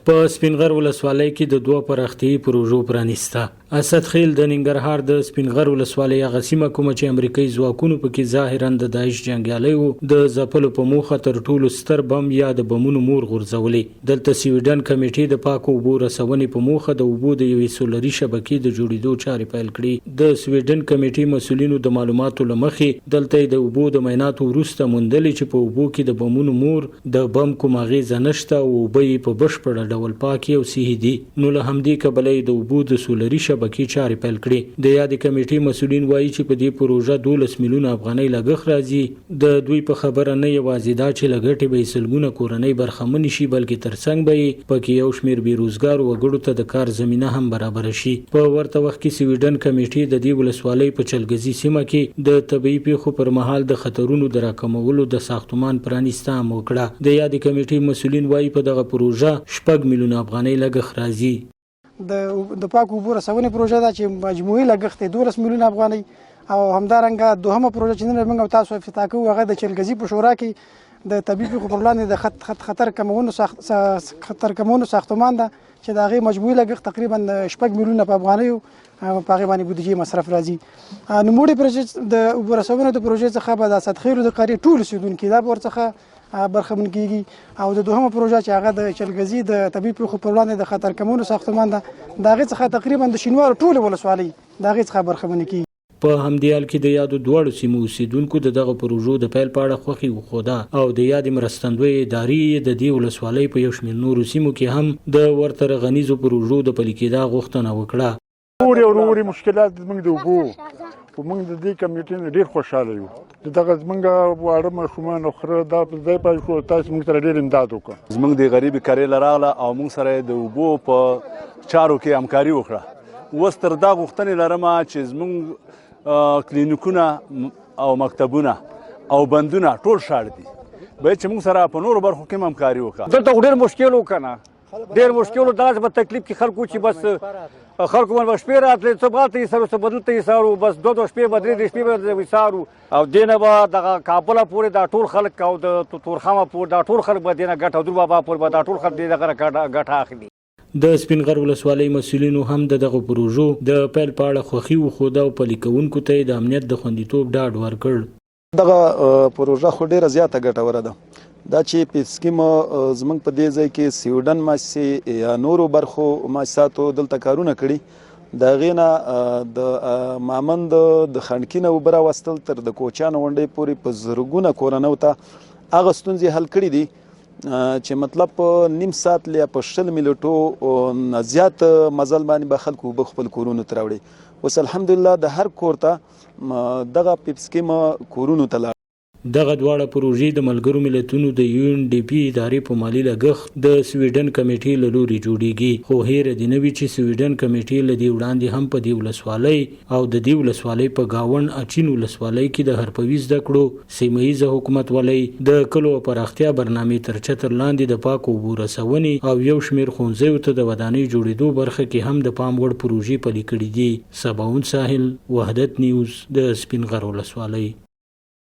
په سپینغر ولسوالۍ کې د 2 پراختیایي پروژو پرانیسته. اسد خیل د ننګرهار د سپینغر ولسوالۍ هغه سیمه کومه چې امریکایي ځواکونو پکې ظاهراً د داعش جنګیالي وو د ځپلو په موخه تر ټولو ستر بم یا د بمونو مور غورځولې. دلته سویډن کمیټې د پاکو اوبو رسونې په موخه د اوبو د یوې سولري شبکې د جوړېدو چارې پیل کړې. د سویډن کمیټې مسؤلینو د معلوماتو له مخې دلته د اوبو د معایناتو وروسته موندلې چې په اوبو کې د بمونو مور د بم کوم اغېزه نشته او اوبه یې په بشپړه ډول پاکي او صحي دي. نو له همدې کبله د اوبو د سولري شبکې چارې پیل کړې. د یادې کمیټې مسؤلین وایي چې په دې پروژه 12 میلیونه افغانۍ لګښت راځي. د دوی په خبره نه یوازې دا چې لګټې به سلګونه کورنۍ برخمن شي بلکې ترڅنګ به پکې یو شمېر بیروزګار وګړو ته د کار زمینه هم برابر شي. په ورته وخت کې سویډن کمیټې د دې ولسوالۍ په چلګزي سیمه کې د طبيعي پیښو پر مهال د خطرونو د راکمولو د ساختمان پرانیسته هم وکړه. د یادې کمیټې مسؤلین وایي په دغه پروژه 4 میلیونه افغانۍ لګښت راځي. د پاکو اوبو رسونې پروژه ده چې مجموعي لګښت 12 میلیونه افغانۍ او همدارنګه دوهمه پروژه چې نن موږ تاسو افتتاح کوو هغه د چلګزي په شورا کې د طبيعي پیښو پر وړاندې د خطر کمولو ساختمان ده چې د هغې مجموعي لګښت تقریبا 4 میلیونه په افغانیو په هغې باندې بودیجې مصرف راځي. نوموړې پروژې د اوبو رسونې د پروژې څخه به د اسد خیلو د قریې ټول اوسېدونکي دا به ورڅخه برخمن کیږي او د دوهمه پروژه چې هغه د چلګزي د طبيعي پیښو پر وړاندې د خطر کمولو ساختمان ده د هغې څخه تقریبا د شینوارو ټولې ولسوالۍ د هغې څخه برخمن کیږي. په همدې حال کې د یادو دواړو سیمو اوسیدونکو دغه پروژو د پیل په اړه خوښي وښوده او د یادې مرستندوی ادارې د دې ولسوالۍ په یو شمېر نورو سیمو کې هم د ورته رغنیزو پروژو د پلي کېدا غوښتنه وکړه. نورې مشکلات زموږ د اوبو خو موږ د دې کمیټې نه ډېر خوشحاله یو. دغه زموږ واړه ماشومان او خره دا په ځای پای شو تاسو موږ سره ډېر امداد وکړه. زموږ د غریبې کرې له راغله او موږ سره د اوبو په چارو کې همکاري وکړه. اوس تر دا غوښتنې لرم چې زموږ کلینیکونه او مکتبونه او بندونه ټول شاړ دي باید چې موږ سره په نورو برخو کې هم همکاري وکړه. دلته ډېر مشکل و که نه ډېر مشکل و داسې په تکلیف کې خلکو چې بس خلکو باندې به شپې راتلې څه باته یې سارو څه بدل ته یې سارو بس 2 شپې به 3 شپې به ویسارو او دې نه به دغه کابله پورې دا ټول خلک او د تورخمه پورې دا ټول خلک به دې نه ګټه او در بابا پورې به دا ټول خلک دې دغه ګټه اخلي. د سپینغر ولسوالۍ مسؤلینو هم دغه پروژو د پیل په اړه خوښي وښوده او پلي کوونکو ته د امنیت د خوندیتوب ډاډ ورکړ. دغه پروژه خو ډېره زیاته ګټوره ده. دا چې په سکیم زموږ په دې ځای کې سویډن مؤسسې یا نورو برخو مؤسساتو دلته کارونه کړي د هغې نه د مامند د خنډکي نه اوبه راوستل تر د کوچیانو غونډۍ پورې په زرګونه کورنیو ته هغه ستونزې حل کړي دي چې مطلب په نیم ساعت یا په 100 منټو زیات مزل باندې به خلکو اوبه خپل کورونو ته راوړي. اوس الحمدلله د هر کور ته دغه پیپ سکیم کورونو ته لاړ. دغه دواړه پروژې د ملګرو ملتونو د UNDP ادارې په مالي لګښت د سویډن کمیټې له لوري جوړیږي. خو هیره دې نه وي چې سویډن کمیټې له دې وړاندې هم په دې ولسوالۍ او د دې ولسوالۍ په گاوند اچین ولسوالۍ کې د هرپوي زده کړو سیمه ییزه حکومت ولۍ د کلو پراختیا برنامې تر چتر لاندې د پاکو اوبو رسونې او یو شمېر ښوونځیو ته د ودانۍ جوړېدو برخه کې هم د پام وړ پروژې پلي کړي دي. سباوون ساحل، وحدت نیوز، د سپینغر ولسوالۍ.